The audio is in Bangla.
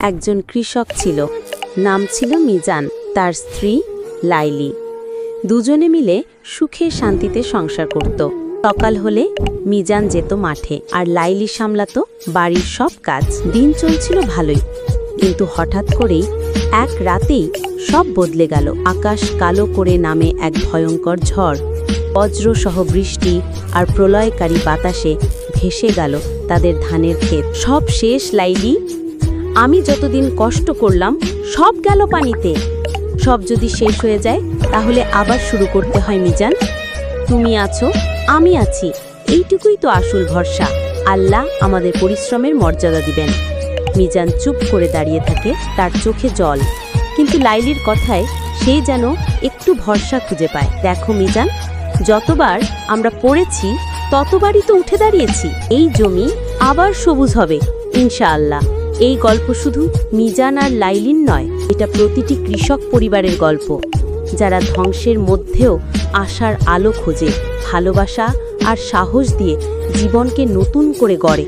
একজন কৃষক ছিল, নাম ছিল মিজান, তার স্ত্রী লাইলি। দুজনে মিলে সুখে শান্তিতে সংসার করত। সকাল হলে মিজান যেত মাঠে আর লাইলি সামলাতো বাড়ির সব কাজ। দিন চলছিল ভালোই, কিন্তু হঠাৎ করেই এক রাতেই সব বদলে গেল। আকাশ কালো করে নামে এক ভয়ঙ্কর ঝড়। বজ্রসহ বৃষ্টি আর প্রলয়কারী বাতাসে ভেসে গেল তাদের ধানের ক্ষেত। সব শেষ লাইলি, আমি যতদিন কষ্ট করলাম সব গেল পানিতে। সব যদি শেষ হয়ে যায় তাহলে আবার শুরু করতে হয় মিজান। তুমি আছো, আমি আছি, এইটুকুই তো আসল ভরসা। আল্লাহ আমাদের পরিশ্রমের মর্যাদা দিবেন। মিজান চুপ করে দাঁড়িয়ে থাকে, তার চোখে জল। কিন্তু লাইলির কথায় সে যেন একটু ভরসা খুঁজে পায়। দেখো মিজান, যতবার আমরা পড়েছি ততবারই তো উঠে দাঁড়িয়েছি। এই জমি আবার সবুজ হবে ইনশাআল্লাহ। এই গল্প শুধু মিজান আর লাইলির নয়, এটা প্রতিটি কৃষক পরিবারের গল্প, যারা ধ্বংসের মধ্যেও আশার আলো খোঁজে, ভালোবাসা আর সাহস দিয়ে জীবনকে নতুন করে গড়ে।